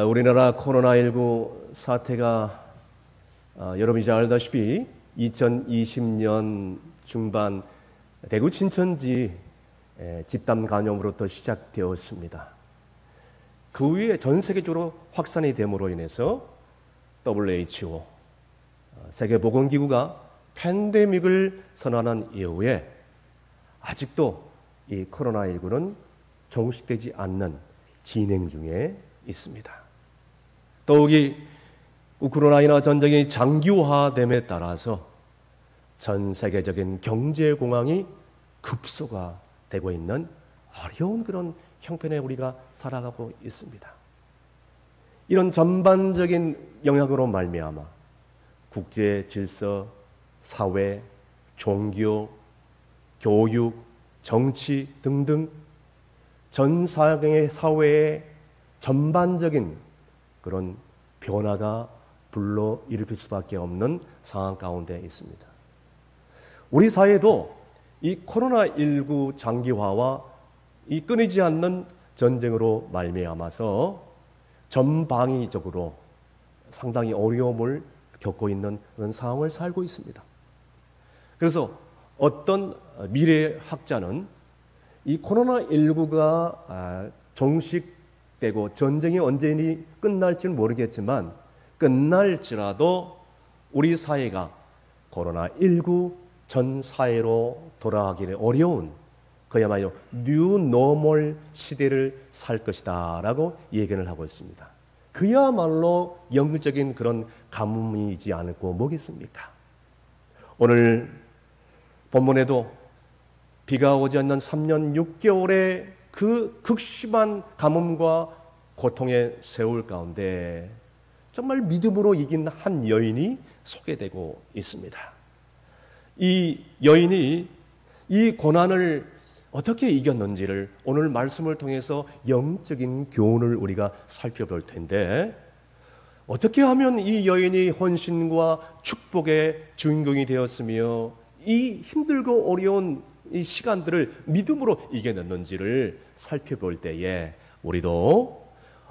우리나라 코로나19 사태가 여러분이 잘 알다시피 2020년 중반 대구 친천지 집단 감염으로부터 시작되었습니다. 그 후에 전 세계적으로 확산이 됨으로 인해서 WHO, 세계보건기구가 팬데믹을 선언한 이후에 아직도 이 코로나19는 종식되지 않는 진행 중에 있습니다. 더욱이 우크라이나 전쟁이 장기화됨에 따라서 전 세계적인 경제 공황이 급소화되고 있는 어려운 그런 형편에 우리가 살아가고 있습니다. 이런 전반적인 영향으로 말미암아 국제 질서, 사회, 종교, 교육, 정치 등등 전 사회의 전반적인 그런 변화가 불러일으킬 수밖에 없는 상황 가운데 있습니다. 우리 사회도 이 코로나19 장기화와 이 끊이지 않는 전쟁으로 말미암아서 전방위적으로 상당히 어려움을 겪고 있는 그런 상황을 살고 있습니다. 그래서 어떤 미래학자는 이 코로나19가 종식되고 전쟁이 언제니 끝날지는 모르겠지만 끝날지라도 우리 사회가 코로나19 전 사회로 돌아가기는 어려운 그야말로 뉴노멀 시대를 살 것이다 라고 예견을 하고 있습니다. 그야말로 영적인 그런 가뭄이지 않을고 뭐겠습니까? 오늘 본문에도 비가 오지 않는 3년 6개월의 그 극심한 가뭄과 고통의 세월 가운데 정말 믿음으로 이긴 한 여인이 소개되고 있습니다. 이 여인이 이 고난을 어떻게 이겼는지를 오늘 말씀을 통해서 영적인 교훈을 우리가 살펴볼 텐데, 어떻게 하면 이 여인이 헌신과 축복의 주인공이 되었으며 이 힘들고 어려운 이 시간들을 믿음으로 이겨냈는지를 살펴볼 때에 우리도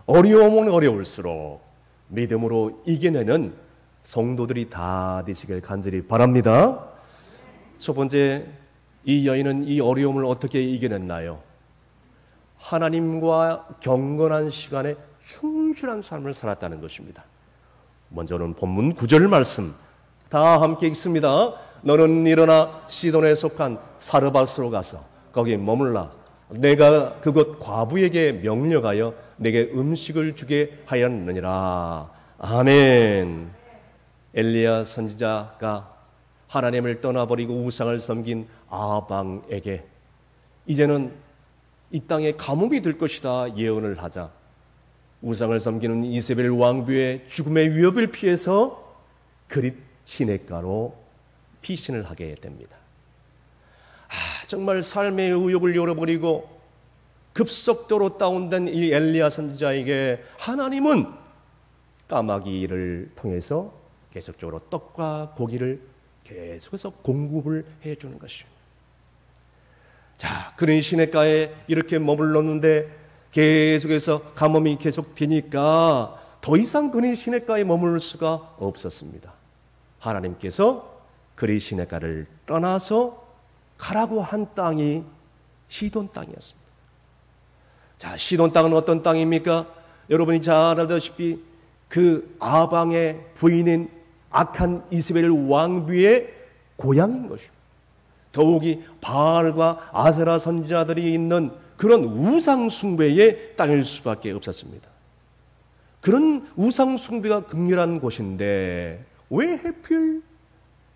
어려우면 어려울수록 믿음으로 이겨내는 성도들이 다 되시길 간절히 바랍니다. 첫 번째, 이 여인은 이 어려움을 어떻게 이겨냈나요? 하나님과 경건한 시간에 충실한 삶을 살았다는 것입니다. 먼저는 본문 9절 말씀 다 함께 읽습니다. 너는 일어나 시돈에 속한 사르밧으로 가서 거기 머물라. 내가 그곳 과부에게 명령하여 내게 음식을 주게 하였느니라. 아멘. 엘리야 선지자가 하나님을 떠나버리고 우상을 섬긴 아방에게 이제는 이 땅에 가뭄이 들 것이다 예언을 하자 우상을 섬기는 이세벨 왕비의 죽음의 위협을 피해서 그릿 시냇가로 피신을 하게 됩니다. 정말 삶의 의욕을 잃어버리고 급속도로 다운된 이 엘리야 선지자에게 하나님은 까마귀를 통해서 계속적으로 떡과 고기를 계속해서 공급을 해주는 것입니다. 자, 그런 시냇가에 이렇게 머물렀는데 계속해서 가뭄이 계속되니까 더 이상 그런 시냇가에 머물 수가 없었습니다. 하나님께서 그리 시냇가를 떠나서 가라고 한 땅이 시돈 땅이었습니다. 자, 시돈 땅은 어떤 땅입니까? 여러분이 잘 알다시피 그 아방의 부인인 악한 이세벨 왕비의 고향인 것입니다. 더욱이 바알과 아세라 선지자들이 있는 그런 우상 숭배의 땅일 수밖에 없었습니다. 그런 우상 숭배가 극렬한 곳인데 왜 하필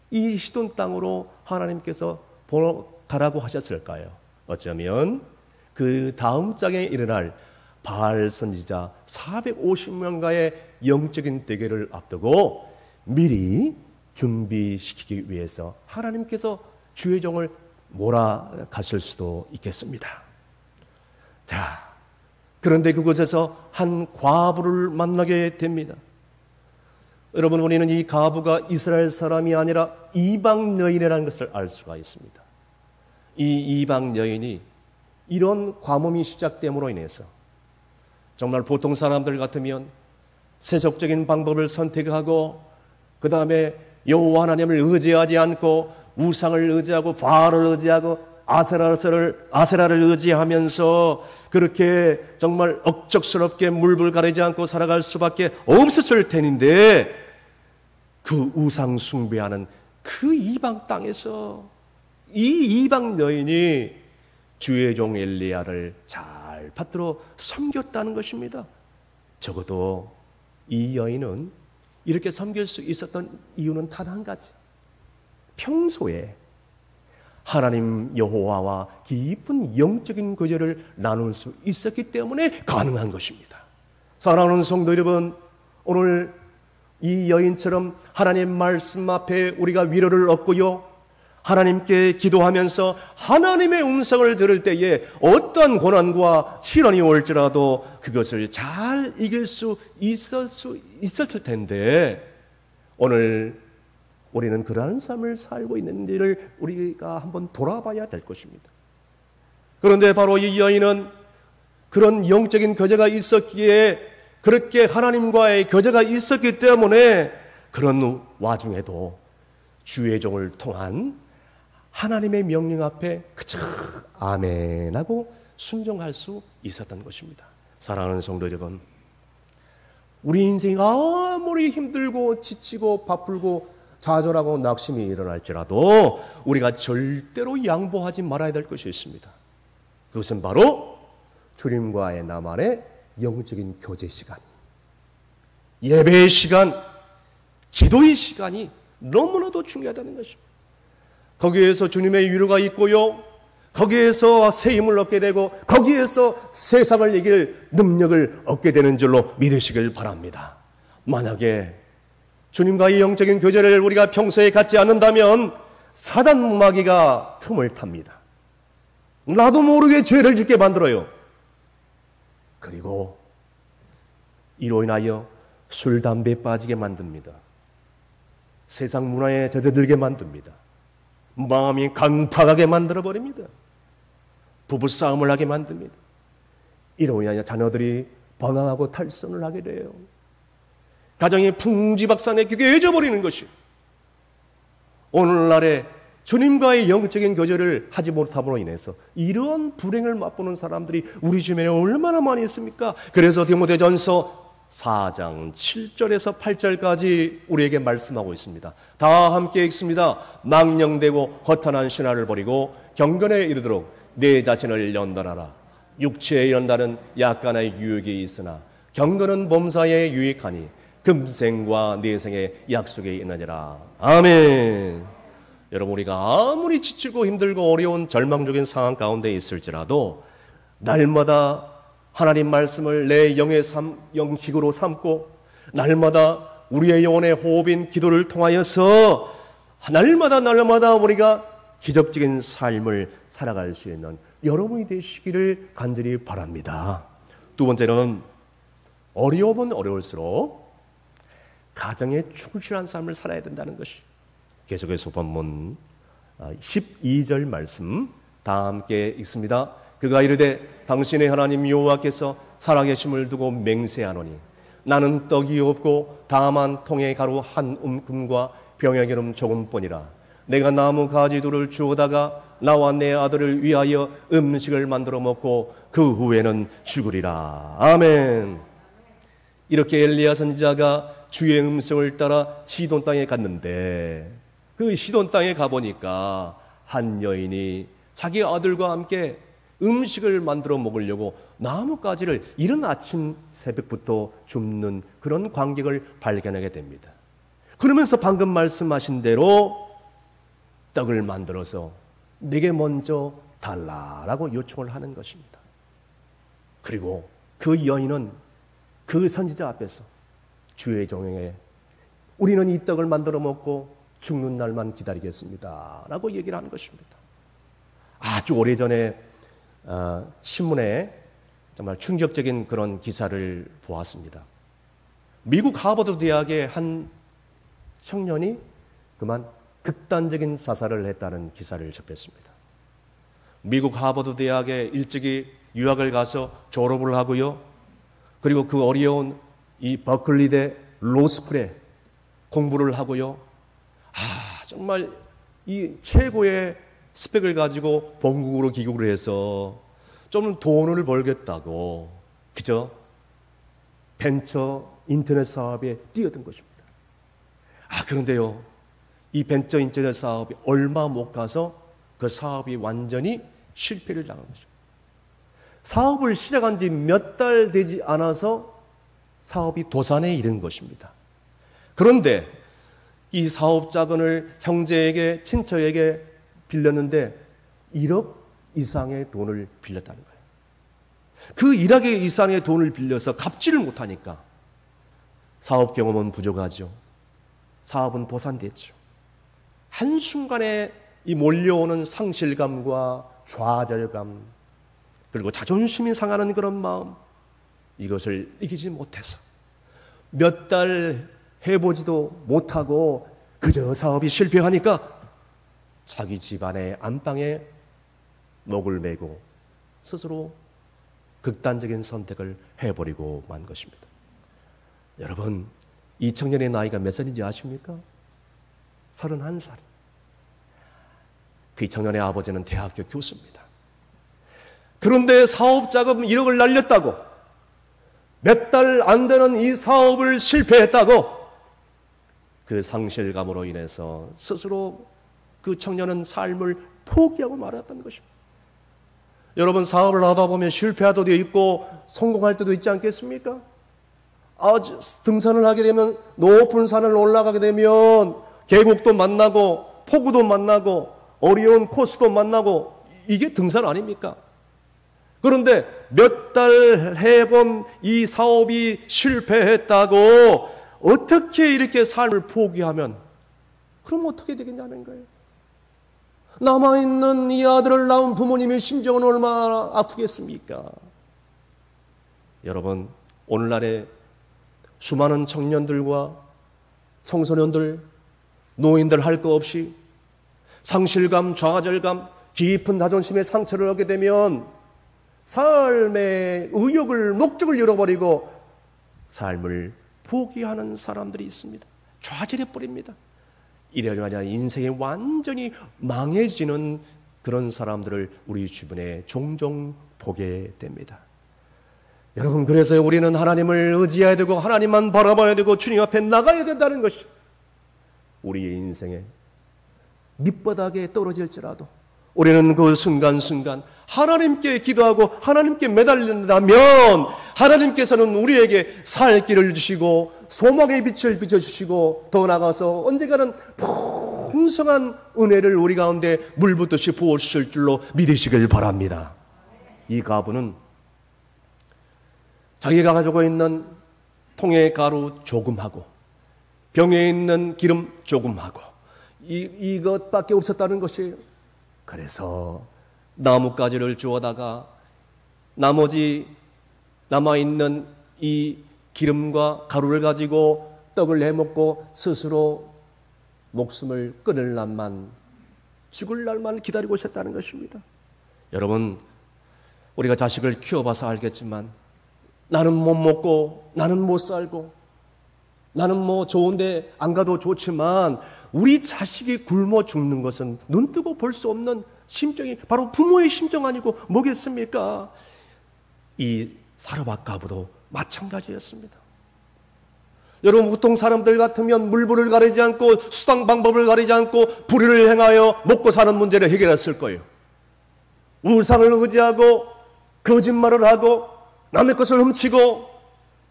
이 시돈 땅으로 하나님께서 가라고 하셨을까요? 어쩌면 그 다음 장에 일어날 바알 선지자 450명과의 영적인 대결을 앞두고 미리 준비시키기 위해서 하나님께서 주의 종을 몰아가실 수도 있겠습니다. 자, 그런데 그곳에서 한 과부를 만나게 됩니다. 여러분, 우리는 이 과부가 이스라엘 사람이 아니라 이방 여인이라는 것을 알 수가 있습니다. 이 이방 여인이 이런 과mom이 시작됨으로 인해서 정말 보통 사람들 같으면 세속적인 방법을 선택하고 그 다음에 여호와 하나님을 의지하지 않고 우상을 의지하고 바알을 의지하고 아세라를 의지하면서 그렇게 정말 억척스럽게 물불 가리지 않고 살아갈 수밖에 없었을 텐데, 그 우상 숭배하는 그 이방 땅에서 이 이방 여인이 주의 종 엘리야를 잘 받들어 섬겼다는 것입니다. 적어도 이 여인은 이렇게 섬길 수 있었던 이유는 단 한 가지. 평소에 하나님 여호와와 깊은 영적인 교제를 나눌 수 있었기 때문에 가능한 것입니다. 사랑하는 성도 여러분, 오늘 이 여인처럼 하나님 말씀 앞에 우리가 위로를 얻고요, 하나님께 기도하면서 하나님의 음성을 들을 때에 어떠한 고난과 시련이 올지라도 그것을 잘 이길 수 있었을 텐데, 오늘 우리는 그러한 삶을 살고 있는지를 우리가 한번 돌아봐야 될 것입니다. 그런데 바로 이 여인은 그런 영적인 교제가 있었기에, 그렇게 하나님과의 교제가 있었기 때문에 그런 와중에도 주의 종을 통한 하나님의 명령 앞에 그저 아멘하고 순종할 수 있었던 것입니다. 사랑하는 성도 여러분, 우리 인생이 아무리 힘들고 지치고 바쁘고 좌절하고 낙심이 일어날지라도 우리가 절대로 양보하지 말아야 될 것이 있습니다. 그것은 바로 주님과의 나만의 영적인 교제 시간, 예배의 시간, 기도의 시간이 너무나도 중요하다는 것입니다. 거기에서 주님의 위로가 있고요, 거기에서 새 힘을 얻게 되고 거기에서 세상을 이길 능력을 얻게 되는 줄로 믿으시길 바랍니다. 만약에 주님과의 영적인 교제를 우리가 평소에 갖지 않는다면 사단 마귀가 틈을 탑니다. 나도 모르게 죄를 짓게 만들어요. 그리고 이로 인하여 술, 담배에 빠지게 만듭니다. 세상 문화에 젖어들게 만듭니다. 마음이 강팍하게 만들어버립니다. 부부싸움을 하게 만듭니다. 이로 인하여 자녀들이 번항하고 탈선을 하게 돼요. 가정이 풍지박산에 귀해져 버리는 것이, 오늘날에 주님과의 영적인 교제를 하지 못함으로 인해서 이러한 불행을 맛보는 사람들이 우리 주변에 얼마나 많이 있습니까? 그래서 디모데전서 4장 7절에서 8절까지 우리에게 말씀하고 있습니다. 다 함께 읽습니다. 망령되고 허탄한 신화를 버리고 경건에 이르도록 내 자신을 연단하라. 육체의 연단은 약간의 유익이 있으나 경건은 범사에 유익하니 금생과 내생의 약속이 있느니라. 아멘. 여러분, 우리가 아무리 지치고 힘들고 어려운 절망적인 상황 가운데 있을지라도 날마다 하나님 말씀을 내 영의 영식으로 삼고 날마다 우리의 영혼의 호흡인 기도를 통하여서 날마다 우리가 기적적인 삶을 살아갈 수 있는 여러분이 되시기를 간절히 바랍니다. 두 번째는 어려우면 어려울수록 가정에 충실한 삶을 살아야 된다는 것이, 계속해서 본문 12절 말씀 다 함께 읽습니다. 그가 이르되 당신의 하나님 여호와께서 살아계심을 두고 맹세하노니 나는 떡이 없고 다만 통에 가루 한 움큼과 병에 기름 조금뿐이라. 내가 나무 가지들을 주워다가 나와 내 아들을 위하여 음식을 만들어 먹고 그 후에는 죽으리라. 아멘. 이렇게 엘리야 선지자가 주의 음성을 따라 시돈 땅에 갔는데, 그 시돈 땅에 가보니까 한 여인이 자기 아들과 함께 음식을 만들어 먹으려고 나뭇가지를 이른 아침 새벽부터 줍는 그런 광경을 발견하게 됩니다. 그러면서 방금 말씀하신 대로 떡을 만들어서 내게 먼저 달라라고 요청을 하는 것입니다. 그리고 그 여인은 그 선지자 앞에서 주의 종에게 우리는 이 떡을 만들어 먹고 죽는 날만 기다리겠습니다 라고 얘기를 하는 것입니다. 아주 오래전에 신문에 정말 충격적인 그런 기사를 보았습니다. 미국 하버드 대학의 한 청년이 그만 극단적인 자살을 했다는 기사를 접했습니다. 미국 하버드 대학에 일찍이 유학을 가서 졸업을 하고요, 그리고 그 어려운 이 버클리대 로스쿨에 공부를 하고요. 정말 이 최고의 스펙을 가지고 본국으로 귀국을 해서 좀 돈을 벌겠다고 그저 벤처 인터넷 사업에 뛰어든 것입니다. 그런데요, 이 벤처 인터넷 사업이 얼마 못 가서 그 사업이 완전히 실패를 당한 거죠. 사업을 시작한 지 몇 달 되지 않아서 사업이 도산에 이른 것입니다. 그런데 이 사업 자금을 형제에게, 친척에게 빌렸는데 1억 이상의 돈을 빌렸다는 거예요. 그 1억 이상의 돈을 빌려서 갚지를 못하니까 사업 경험은 부족하죠. 사업은 도산됐죠. 한순간에 이 몰려오는 상실감과 좌절감, 그리고 자존심이 상하는 그런 마음, 이것을 이기지 못해서 몇 달 해보지도 못하고 그저 사업이 실패하니까 자기 집안의 안방에 목을 메고 스스로 극단적인 선택을 해버리고 만 것입니다. 여러분, 이 청년의 나이가 몇 살인지 아십니까? 31살. 그 청년의 아버지는 대학교 교수입니다. 그런데 사업 자금 1억을 날렸다고, 몇 달 안 되는 이 사업을 실패했다고, 그 상실감으로 인해서 스스로 그 청년은 삶을 포기하고 말았던 것입니다. 여러분, 사업을 하다 보면 실패할 때도 있고 성공할 때도 있지 않겠습니까? 등산을 하게 되면, 높은 산을 올라가게 되면 계곡도 만나고 폭우도 만나고 어려운 코스도 만나고, 이게 등산 아닙니까? 그런데 몇 달 해본 이 사업이 실패했다고 어떻게 이렇게 삶을 포기하면, 그럼 어떻게 되겠냐는 거예요. 남아있는 이 아들을 낳은 부모님의 심정은 얼마나 아프겠습니까? 여러분, 오늘날의 수많은 청년들과 청소년들, 노인들 할 거 없이 상실감, 좌절감, 깊은 자존심의 상처를 얻게 되면 삶의 의욕을, 목적을 잃어버리고 삶을 포기하는 사람들이 있습니다. 좌절해버립니다. 이러려냐 인생이 완전히 망해지는 그런 사람들을 우리 주변에 종종 보게 됩니다. 여러분, 그래서 우리는 하나님을 의지해야 되고 하나님만 바라봐야 되고 주님 앞에 나가야 된다는 것이, 우리의 인생에 밑바닥에 떨어질지라도 우리는 그 순간순간 하나님께 기도하고 하나님께 매달린다면 하나님께서는 우리에게 살 길을 주시고 소망의 빛을 비춰주시고, 더 나아가서 언젠가는 풍성한 은혜를 우리 가운데 물붓듯이 부어주실 줄로 믿으시길 바랍니다. 이 가부는 자기가 가지고 있는 통에 가루 조금하고 병에 있는 기름 조금하고 이것밖에 없었다는 것이에요. 그래서 나뭇가지를 주워다가 나머지 남아있는 이 기름과 가루를 가지고 떡을 해먹고 스스로 목숨을 끊을 날만, 죽을 날만 기다리고 있었다는 것입니다. 여러분, 우리가 자식을 키워봐서 알겠지만 나는 못 먹고 나는 못 살고 나는 뭐 좋은데 안 가도 좋지만 우리 자식이 굶어 죽는 것은 눈뜨고 볼 수 없는 심정이 바로 부모의 심정 아니고 뭐겠습니까? 이 사르밧 가부도 마찬가지였습니다. 여러분, 보통 사람들 같으면 물불을 가리지 않고 수당 방법을 가리지 않고 불의를 행하여 먹고 사는 문제를 해결했을 거예요. 우상을 의지하고 거짓말을 하고 남의 것을 훔치고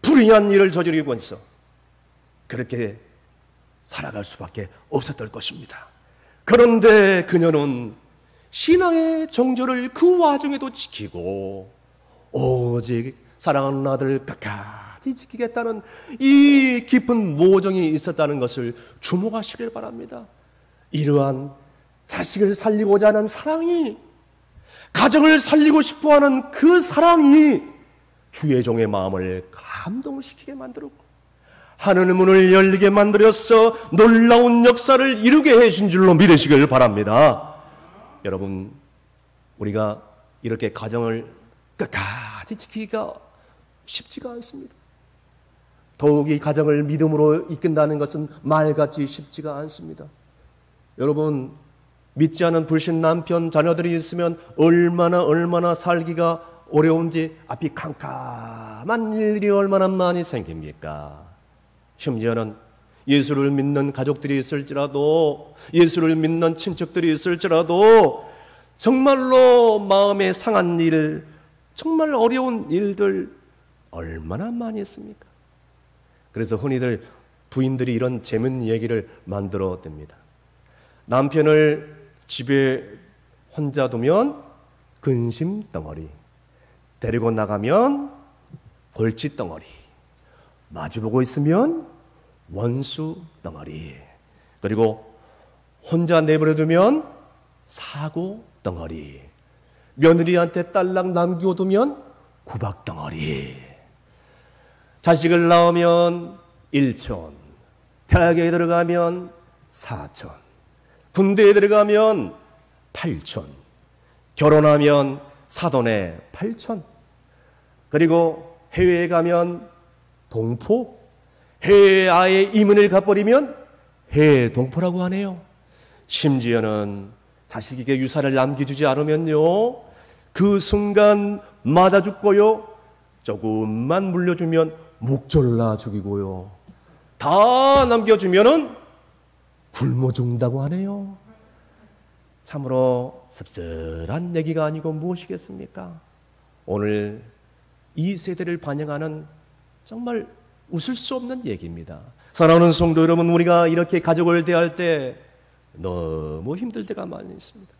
불의한 일을 저지르고 있어 그렇게 살아갈 수밖에 없었을 것입니다. 그런데 그녀는 신앙의 정절을 그 와중에도 지키고 오직 사랑하는 아들을 끝까지 지키겠다는 이 깊은 모정이 있었다는 것을 주목하시길 바랍니다. 이러한 자식을 살리고자 하는 사랑이, 가정을 살리고 싶어하는 그 사랑이 주의 종의 마음을 감동시키게 만들었고 하늘의 문을 열리게 만들어서 놀라운 역사를 이루게 해준 줄로 믿으시길 바랍니다. 여러분, 우리가 이렇게 가정을 끝까지 지키기가 쉽지가 않습니다. 더욱이 가정을 믿음으로 이끈다는 것은 말같이 쉽지가 않습니다. 여러분, 믿지 않은 불신 남편, 자녀들이 있으면 얼마나 살기가 어려운지 앞이 캄캄한 일들이 얼마나 많이 생깁니까? 심지어는 예수를 믿는 가족들이 있을지라도, 예수를 믿는 친척들이 있을지라도 정말로 마음에 상한 일, 정말 어려운 일들 얼마나 많이 있습니까? 그래서 흔히들 부인들이 이런 재밌는 얘기를 만들어 댑니다. 남편을 집에 혼자 두면 근심 덩어리, 데리고 나가면 골치 덩어리, 마주보고 있으면 원수 덩어리, 그리고 혼자 내버려 두면 사고 덩어리, 며느리한테 딸랑 남기고 두면 구박 덩어리, 자식을 낳으면 일촌, 대학에 들어가면 사촌, 군대에 들어가면 팔촌, 결혼하면 사돈의 팔촌, 그리고 해외에 가면 동포, 해외에 아예 이민을 가버리면 해외 동포라고 하네요. 심지어는 자식에게 유산을 남겨주지 않으면요, 그 순간 맞아 죽고요, 조금만 물려주면 목졸라 죽이고요, 다 남겨주면은 굶어 죽는다고 하네요. 참으로 씁쓸한 얘기가 아니고 무엇이겠습니까? 오늘 이 세대를 반영하는 정말 웃을 수 없는 얘기입니다. 사랑하는 성도 여러분, 우리가 이렇게 가족을 대할 때 너무 힘들 때가 많이 있습니다.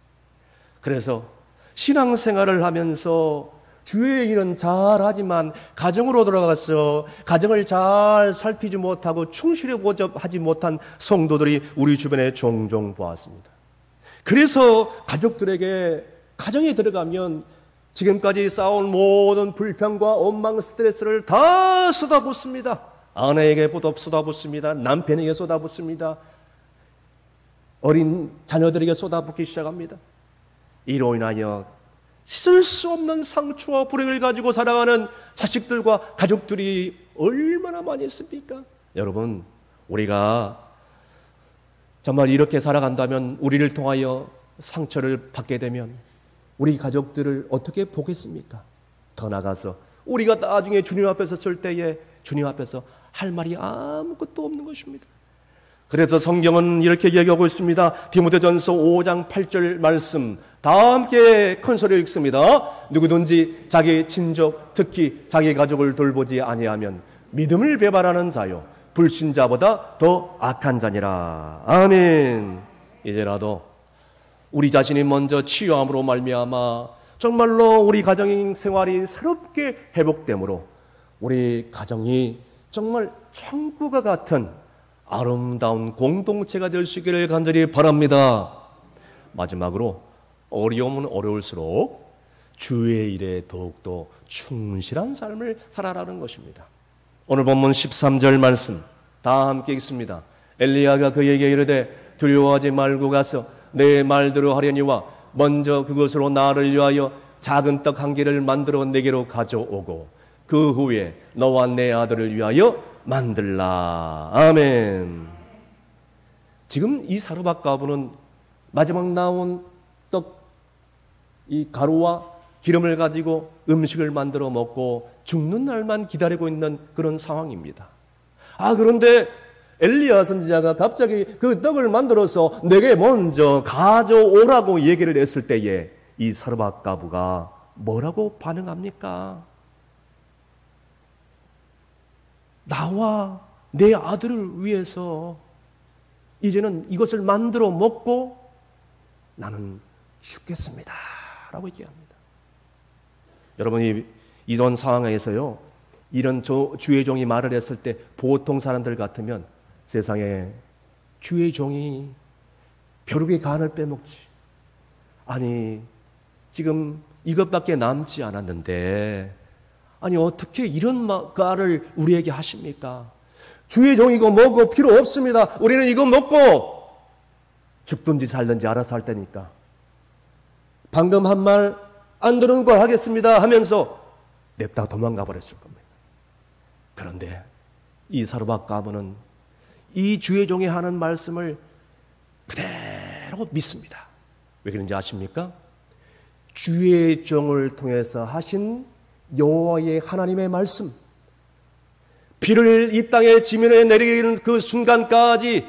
그래서 신앙생활을 하면서 주의 일은 잘하지만 가정으로 돌아가서 가정을 잘 살피지 못하고 충실히 보답하지 못한 성도들이 우리 주변에 종종 보았습니다. 그래서 가족들에게 가정에 들어가면 지금까지 쌓아온 모든 불평과 원망, 스트레스를 다 쏟아붓습니다. 아내에게 쏟아붓습니다. 남편에게 쏟아붓습니다. 어린 자녀들에게 쏟아붓기 시작합니다. 이로 인하여 씻을 수 없는 상처와 불행을 가지고 살아가는 자식들과 가족들이 얼마나 많이 있습니까? 여러분, 우리가 정말 이렇게 살아간다면, 우리를 통하여 상처를 받게 되면 우리 가족들을 어떻게 보겠습니까? 더 나아가서 우리가 나중에 주님 앞에 섰을 때에 주님 앞에서 할 말이 아무것도 없는 것입니다. 그래서 성경은 이렇게 얘기하고 있습니다. 디모데전서 5장 8절 말씀 다 함께 큰 소리로 읽습니다. 누구든지 자기 친족, 특히 자기 가족을 돌보지 아니하면 믿음을 배반하는 자요 불신자보다 더 악한 자니라. 아멘. 이제라도 우리 자신이 먼저 치유함으로 말미암아 정말로 우리 가정 생활이 새롭게 회복되므로 우리 가정이 정말 천국과 같은 아름다운 공동체가 될 수 있기를 간절히 바랍니다. 마지막으로 어려움은 어려울수록 주의 일에 더욱더 충실한 삶을 살아라는 것입니다. 오늘 본문 13절 말씀 다 함께 읽습니다. 엘리야가 그에게 이르되 두려워하지 말고 가서 내 말대로 하려니와 먼저 그것으로 나를 위하여 작은 떡 한 개를 만들어 내게로 가져오고 그 후에 너와 내 아들을 위하여 만들라. 아멘. 지금 이 사르밧 과부는 마지막 나온 떡, 이 가루와 기름을 가지고 음식을 만들어 먹고 죽는 날만 기다리고 있는 그런 상황입니다. 그런데 엘리야 선지자가 갑자기 그 떡을 만들어서 내게 먼저 가져오라고 얘기를 했을 때에 이 사르밧 과부가 뭐라고 반응합니까? 나와 내 아들을 위해서 이제는 이것을 만들어 먹고 나는 죽겠습니다 라고 얘기합니다. 여러분이 이런 상황에서요, 이런 주의 종이 말을 했을 때 보통 사람들 같으면 세상에 주의 종이 벼룩의 간을 빼먹지, 아니 지금 이것밖에 남지 않았는데 아니 어떻게 이런 말을 우리에게 하십니까? 주의 종이고 뭐고 필요 없습니다. 우리는 이거 먹고 죽든지 살든지 알아서 할 테니까 방금 한 말 안 들은 걸 하겠습니다 하면서 냅다 도망가 버렸을 겁니다. 그런데 이 사르밧 가문은 이 주의 종이 하는 말씀을 그대로 믿습니다. 왜 그런지 아십니까? 주의 종을 통해서 하신 여호와의 하나님의 말씀, 비를 이 땅의 지면에 내리는 그 순간까지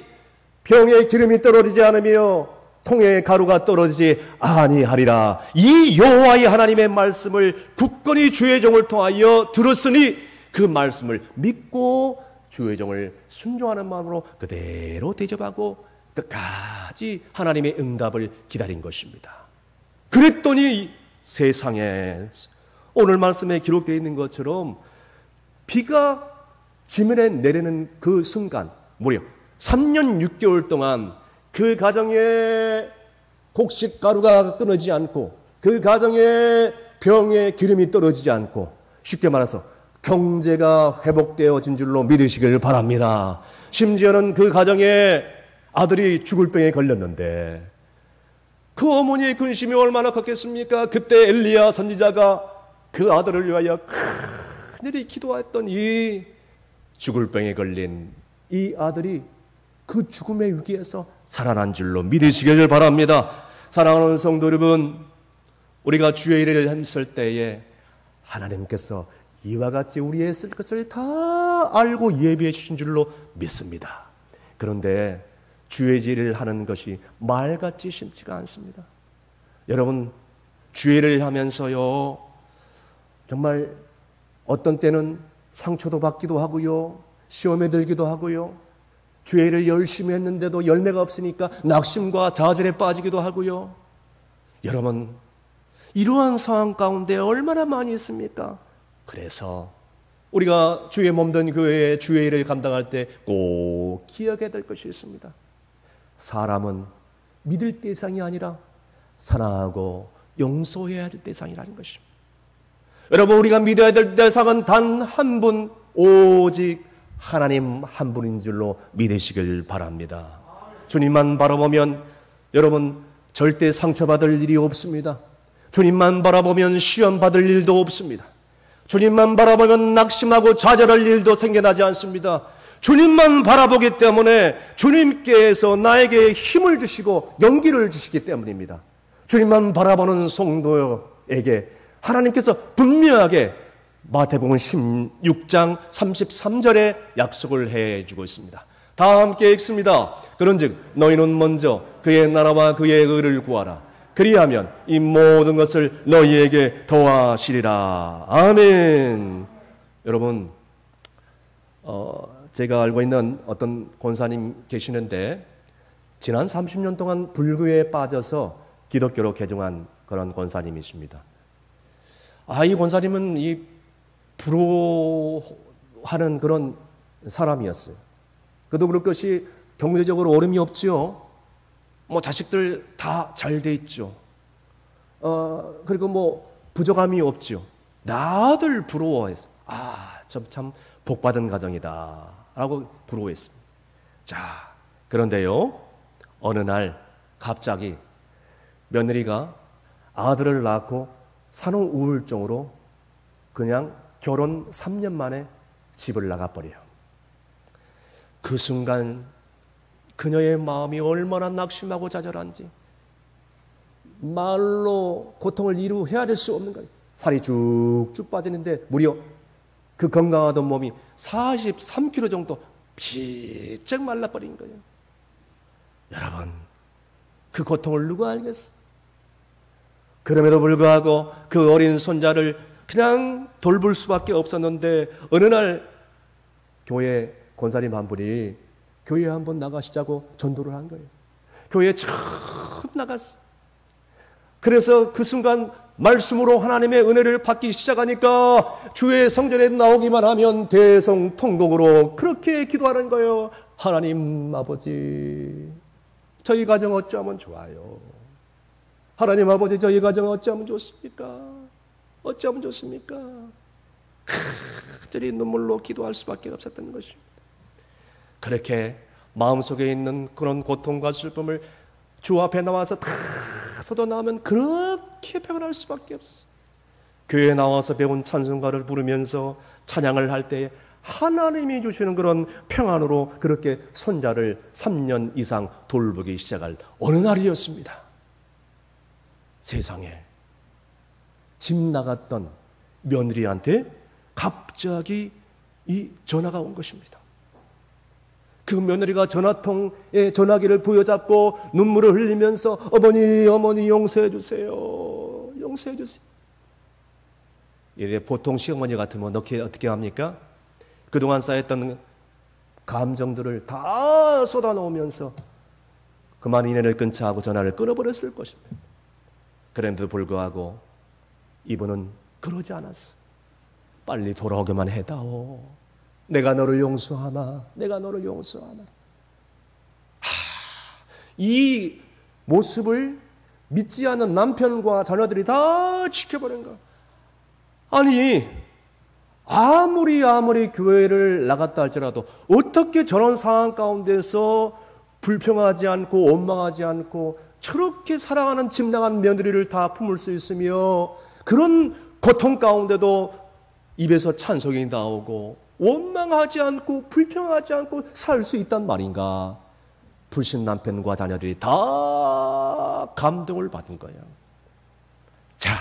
병에 기름이 떨어지지 않으며 통에 가루가 떨어지지 아니하리라. 이 여호와의 하나님의 말씀을 굳건히 주의 종을 통하여 들었으니 그 말씀을 믿고 주의 종을 순종하는 마음으로 그대로 대접하고 끝까지 하나님의 응답을 기다린 것입니다. 그랬더니 세상에 오늘 말씀에 기록되어 있는 것처럼 비가 지면에 내리는 그 순간 무려 3년 6개월 동안 그 가정에 곡식 가루가 끊어지지 않고 그 가정에 병에 기름이 떨어지지 않고 쉽게 말해서 경제가 회복되어진 줄로 믿으시길 바랍니다. 심지어는 그 가정에 아들이 죽을 병에 걸렸는데 그 어머니의 근심이 얼마나 컸겠습니까? 그때 엘리야 선지자가 그 아들을 위하여 큰일이 기도했던 이 죽을 병에 걸린 이 아들이 그 죽음의 위기에서 살아난 줄로 믿으시길 바랍니다. 사랑하는 성도 여러분, 우리가 주의 일을 했을 때에 하나님께서 이와 같이 우리의 쓸 것을 다 알고 예비해 주신 줄로 믿습니다. 그런데 주의 일을 하는 것이 말같이 쉽지가 않습니다. 여러분, 주의 일을 하면서요, 정말 어떤 때는 상처도 받기도 하고요, 시험에 들기도 하고요, 주의 일을 열심히 했는데도 열매가 없으니까 낙심과 좌절에 빠지기도 하고요. 여러분, 이러한 상황 가운데 얼마나 많이 있습니까? 그래서 우리가 주의 몸된 교회에 주의 일을 감당할 때 꼭 기억해야 될 것이 있습니다. 사람은 믿을 대상이 아니라 사랑하고 용서해야 될 대상이라는 것입니다. 여러분, 우리가 믿어야 될 대상은 단 한 분, 오직 하나님 한 분인 줄로 믿으시길 바랍니다. 주님만 바라보면 여러분 절대 상처받을 일이 없습니다. 주님만 바라보면 시험 받을 일도 없습니다. 주님만 바라보면 낙심하고 좌절할 일도 생겨나지 않습니다. 주님만 바라보기 때문에 주님께서 나에게 힘을 주시고 용기를 주시기 때문입니다. 주님만 바라보는 성도에게 하나님께서 분명하게 마태복음 16장 33절에 약속을 해주고 있습니다. 다 함께 읽습니다. 그런즉 너희는 먼저 그의 나라와 그의 의를 구하라. 그리하면 이 모든 것을 너희에게 더하시리라. 아멘. 여러분, 제가 알고 있는 어떤 권사님 계시는데 지난 30년 동안 불교에 빠져서 기독교로 개종한 그런 권사님이십니다. 이 권사님은 이 불호하는 그런 사람이었어요. 그도 그럴 것이 경제적으로 어려움이 없죠. 자식들 다 잘 돼 있죠. 그리고 부족함이 없죠. 다들 부러워해서 참 복받은 가정이다 라고 부러워했습니다. 자, 그런데요, 어느 날 갑자기 며느리가 아들을 낳고 산후 우울증으로 그냥 결혼 3년 만에 집을 나가버려요. 그 순간 그녀의 마음이 얼마나 낙심하고 좌절한지 말로 고통을 이루 헤아릴 수 없는 거예요. 살이 쭉쭉 빠지는데 무려 그 건강하던 몸이 43kg 정도 비쩍 말라버린 거예요. 여러분, 그 고통을 누가 알겠어? 그럼에도 불구하고 그 어린 손자를 그냥 돌볼 수밖에 없었는데 어느 날 교회 권사님 한 분이 교회에 한번 나가시자고 전도를 한 거예요. 교회에 처음 나갔어. 그래서 그 순간 말씀으로 하나님의 은혜를 받기 시작하니까 주의 성전에 나오기만 하면 대성통곡으로 그렇게 기도하는 거예요. 하나님 아버지, 저희 가정 어찌하면 좋아요. 하나님 아버지, 저희 가정 어찌하면 좋습니까? 어찌하면 좋습니까? 저리 눈물로 기도할 수밖에 없었던 것입니다. 그렇게 마음속에 있는 그런 고통과 슬픔을 주 앞에 나와서 다 쏟아나오면 그렇게 표현할 수밖에 없어. 교회에 나와서 배운 찬송가를 부르면서 찬양을 할 때 하나님이 주시는 그런 평안으로 그렇게 손자를 3년 이상 돌보기 시작할 어느 날이었습니다. 세상에 집 나갔던 며느리한테 갑자기 이 전화가 온 것입니다. 그 며느리가 전화통에 전화기를 부여잡고 눈물을 흘리면서 어머니 용서해 주세요. 용서해 주세요. 이제 보통 시어머니 같으면 어떻게 합니까? 그동안 쌓였던 감정들을 다 쏟아놓으면서 그만 인연을 끊자 하고 전화를 끊어버렸을 것입니다. 그런데도 불구하고 이분은 그러지 않았어. 빨리 돌아오기만 해다오. 내가 너를 용서하나. 내가 너를 용서하나. 이 모습을 믿지 않는 남편과 자녀들이 다 지켜보는 거야. 아니 아무리 교회를 나갔다 할지라도 어떻게 저런 상황 가운데서 불평하지 않고 원망하지 않고 저렇게 사랑하는 집 나간 며느리를 다 품을 수 있으며 그런 고통 가운데도 입에서 찬송이 나오고 원망하지 않고 불평하지 않고 살 수 있단 말인가. 불신 남편과 자녀들이 다 감동을 받은 거예요. 자,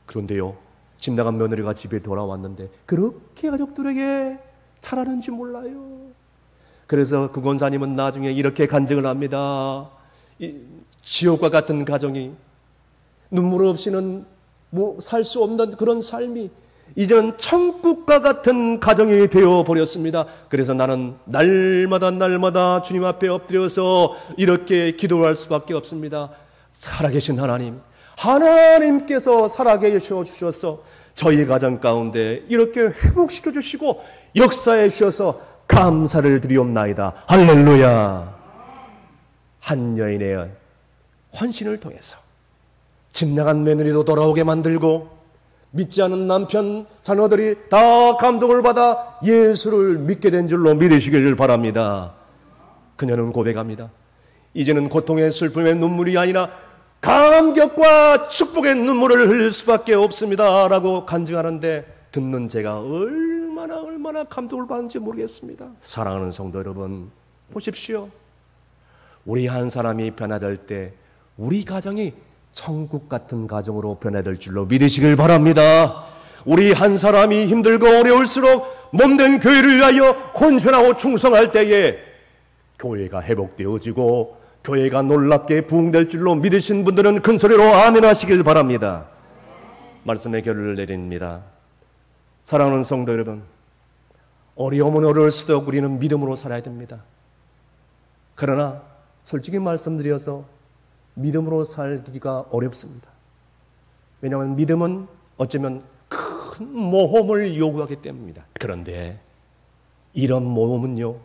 그런데요, 집 나간 며느리가 집에 돌아왔는데 그렇게 가족들에게 잘하는지 몰라요. 그래서 그 권사님은 나중에 이렇게 간증을 합니다. 지옥과 같은 가정이, 눈물 없이는 살 수 없는 그런 삶이 이제는 천국과 같은 가정이 되어 버렸습니다. 그래서 나는 날마다 주님 앞에 엎드려서 이렇게 기도할 수밖에 없습니다. 살아계신 하나님께서 살아계셔 주셔서 저희 가정 가운데 이렇게 회복시켜 주시고 역사해 주셔서 감사를 드리옵나이다. 할렐루야. 한 여인의 헌신을 통해서 집 나간 며느리도 돌아오게 만들고 믿지 않은 남편, 자녀들이 다 감동을 받아 예수를 믿게 된 줄로 믿으시길 바랍니다. 그녀는 고백합니다. 이제는 고통의 슬픔의 눈물이 아니라 감격과 축복의 눈물을 흘릴 수밖에 없습니다 라고 간증하는데 듣는 제가 얼마나 감동을 받는지 모르겠습니다. 사랑하는 성도 여러분, 보십시오. 우리 한 사람이 변화될 때 우리 가정이 천국 같은 가정으로 변화될 줄로 믿으시길 바랍니다. 우리 한 사람이 힘들고 어려울수록 몸된 교회를 위하여 헌신하고 충성할 때에 교회가 회복되어지고 교회가 놀랍게 부흥될 줄로 믿으신 분들은 큰 소리로 아멘 하시길 바랍니다. 말씀의 결론을 내립니다. 사랑하는 성도 여러분, 어려움은 어려울수록 우리는 믿음으로 살아야 됩니다. 그러나 솔직히 말씀드려서 믿음으로 살기가 어렵습니다. 왜냐하면 믿음은 어쩌면 큰 모험을 요구하기 때문입니다. 그런데 이런 모험은요,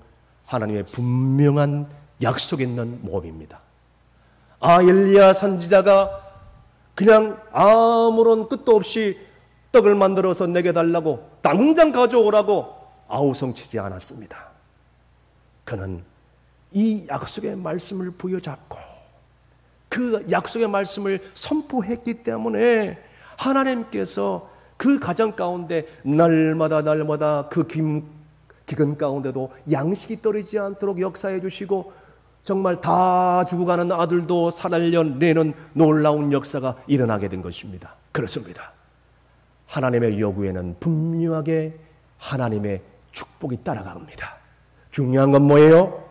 하나님의 분명한 약속이 있는 모험입니다. 엘리야 선지자가 그냥 아무런 끝도 없이 떡을 만들어서 내게 달라고 당장 가져오라고 아우성치지 않았습니다. 그는 이 약속의 말씀을 부여잡고 그 약속의 말씀을 선포했기 때문에 하나님께서 그 가정 가운데 날마다 그 기근 가운데도 양식이 떨어지지 않도록 역사해 주시고 정말 다 죽어가는 아들도 살려내는 놀라운 역사가 일어나게 된 것입니다. 그렇습니다. 하나님의 요구에는 분명하게 하나님의 축복이 따라갑니다. 중요한 건 뭐예요?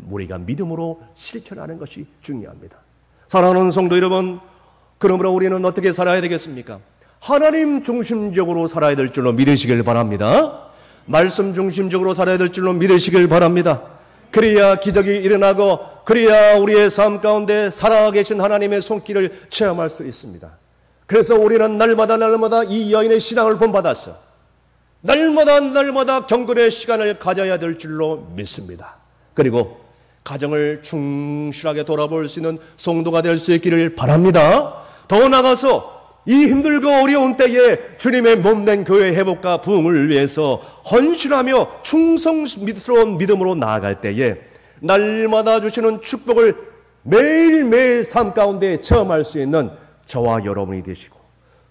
우리가 믿음으로 실천하는 것이 중요합니다. 사랑하는 성도 여러분, 그러므로 우리는 어떻게 살아야 되겠습니까? 하나님 중심적으로 살아야 될 줄로 믿으시길 바랍니다. 말씀 중심적으로 살아야 될 줄로 믿으시길 바랍니다. 그래야 기적이 일어나고 그래야 우리의 삶 가운데 살아계신 하나님의 손길을 체험할 수 있습니다. 그래서 우리는 날마다 이 여인의 신앙을 본받아서 날마다 경건의 시간을 가져야 될 줄로 믿습니다. 그리고 가정을 충실하게 돌아볼 수 있는 성도가 될 수 있기를 바랍니다. 더 나아가서 이 힘들고 어려운 때에 주님의 몸된 교회 회복과 부흥을 위해서 헌신하며 충성스러운 믿음으로 나아갈 때에 날마다 주시는 축복을 매일매일 삶 가운데 체험할 수 있는 저와 여러분이 되시고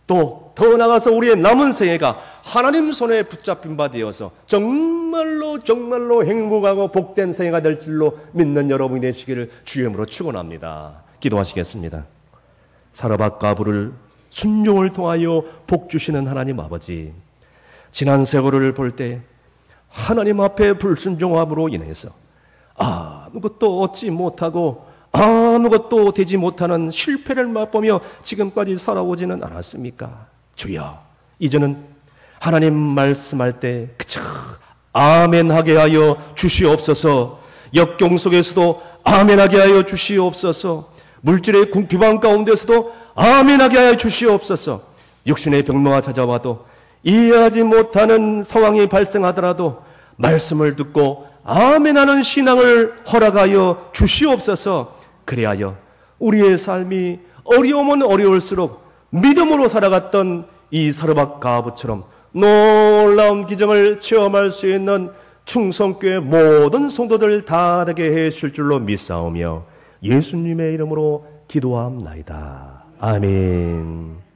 또 더 나아가서 우리의 남은 생애가 하나님 손에 붙잡힌 바 되어서 정말로 정말로 행복하고 복된 생애가 될 줄로 믿는 여러분이 되시기를 주의 이름으로 축원합니다. 기도하시겠습니다. 사르밧 과부를 순종을 통하여 복 주시는 하나님 아버지, 지난 세월을 볼 때 하나님 앞에 불순종함으로 인해서 아무것도 얻지 못하고 아무것도 되지 못하는 실패를 맛보며 지금까지 살아오지는 않았습니까? 주여, 이제는 하나님 말씀할 때 그저 아멘하게 하여 주시옵소서. 역경 속에서도 아멘하게 하여 주시옵소서. 물질의 궁핍한 가운데서도 아멘하게 하여 주시옵소서. 육신의 병마가 찾아와도 이해하지 못하는 상황이 발생하더라도 말씀을 듣고 아멘하는 신앙을 허락하여 주시옵소서. 그리하여 우리의 삶이 어려우면 어려울수록 믿음으로 살아갔던 이 사르밧 과부처럼 놀라운 기적을 체험할 수 있는 충성교회 모든 성도들 다 되게 해 주실 줄로 믿사오며 예수님의 이름으로 기도합나이다. 아멘.